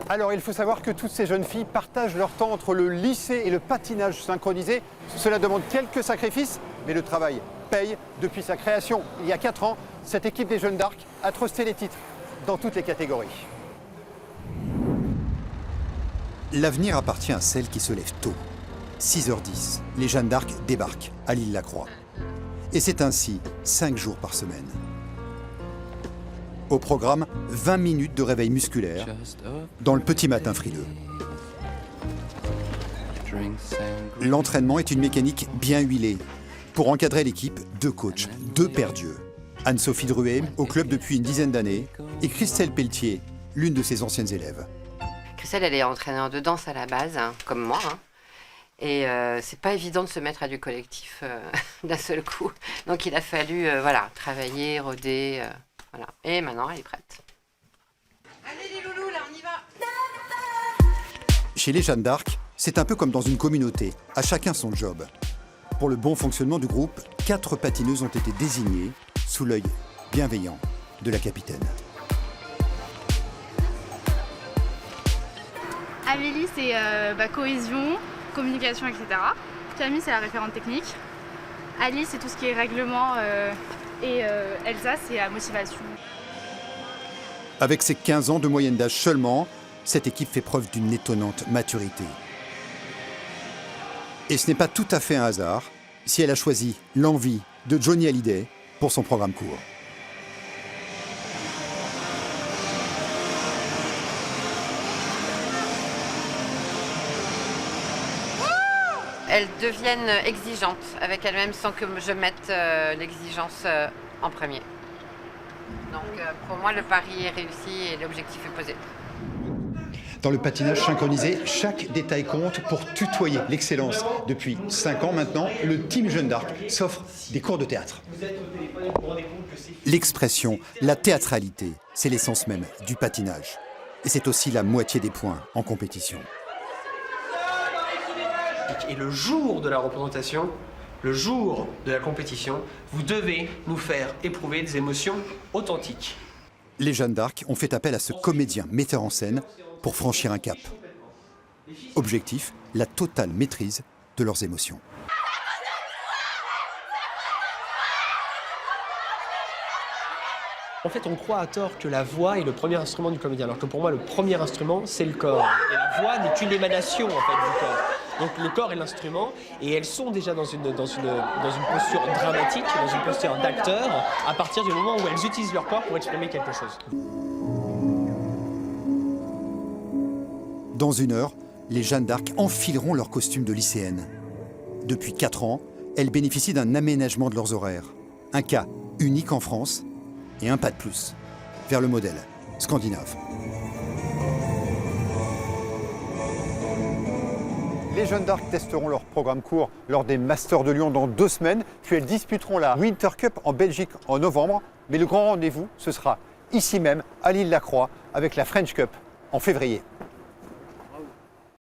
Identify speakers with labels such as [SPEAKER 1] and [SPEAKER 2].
[SPEAKER 1] Alors, il faut savoir que toutes ces jeunes filles partagent leur temps entre le lycée et le patinage synchronisé. Cela demande quelques sacrifices, mais le travail paye depuis sa création. Il y a 4 ans, cette équipe des Jeunes d'Arc a trusté les titres dans toutes les catégories.
[SPEAKER 2] L'avenir appartient à celles qui se lèvent tôt. 6h10, les Jeanne d'Arc débarquent à l'Île-la-Croix. Et c'est ainsi 5 jours par semaine. Au programme, 20 minutes de réveil musculaire dans le petit matin frileux. L'entraînement est une mécanique bien huilée. Pour encadrer l'équipe, 2 coachs, 2 paires d'yeux. Anne-Sophie Druet, au club depuis une dizaine d'années, et Christelle Pelletier, l'une de ses anciennes élèves.
[SPEAKER 3] Christelle, elle est entraîneur de danse à la base, hein, comme moi. Hein. Et c'est pas évident de se mettre à du collectif d'un seul coup. Donc il a fallu voilà, travailler, rôder. Voilà. Et maintenant, elle est prête. Allez les loulous, là, on y va.
[SPEAKER 2] Chez les Jeanne d'Arc, c'est un peu comme dans une communauté, à chacun son job. Pour le bon fonctionnement du groupe, 4 patineuses ont été désignées sous l'œil bienveillant de la capitaine.
[SPEAKER 4] Amélie, c'est cohésion, communication, etc. Camille, c'est la référente technique. Alice, c'est tout ce qui est règlement. Et Elsa, c'est la motivation.
[SPEAKER 2] Avec ses 15 ans de moyenne d'âge seulement, cette équipe fait preuve d'une étonnante maturité. Et ce n'est pas tout à fait un hasard si elle a choisi l'envie de Johnny Hallyday pour son programme court.
[SPEAKER 3] Elles deviennent exigeantes avec elles-mêmes sans que je mette l'exigence en premier. Donc pour moi, le pari est réussi et l'objectif est posé.
[SPEAKER 2] Dans le patinage synchronisé, chaque détail compte pour tutoyer l'excellence. Depuis 5 ans maintenant, le team Jeanne d'Arc s'offre des cours de théâtre. L'expression, la théâtralité, c'est l'essence même du patinage. Et c'est aussi la moitié des points en compétition.
[SPEAKER 5] Et le jour de la représentation, le jour de la compétition, vous devez nous faire éprouver des émotions authentiques.
[SPEAKER 2] Les Jeanne d'Arc ont fait appel à ce comédien metteur en scène pour franchir un cap. Objectif, la totale maîtrise de leurs émotions.
[SPEAKER 5] En fait, on croit à tort que la voix est le premier instrument du comédien, alors que pour moi, le premier instrument, c'est le corps. Et la voix n'est qu'une émanation, en fait, du corps. Donc le corps est l'instrument, et elles sont déjà dans une posture dramatique, dans une posture d'acteur, à partir du moment où elles utilisent leur corps pour exprimer quelque chose.
[SPEAKER 2] Dans 1 heure, les Jeanne d'Arc enfileront leur costume de lycéennes. Depuis 4 ans, elles bénéficient d'un aménagement de leurs horaires. Un cas unique en France et un pas de plus vers le modèle scandinave.
[SPEAKER 1] Les Jeunes d'Arc testeront leur programme court lors des Masters de Lyon dans 2 semaines, puis elles disputeront la Winter Cup en Belgique en novembre. Mais le grand rendez-vous, ce sera ici même, à l'Île-la-Croix, avec la French Cup en février.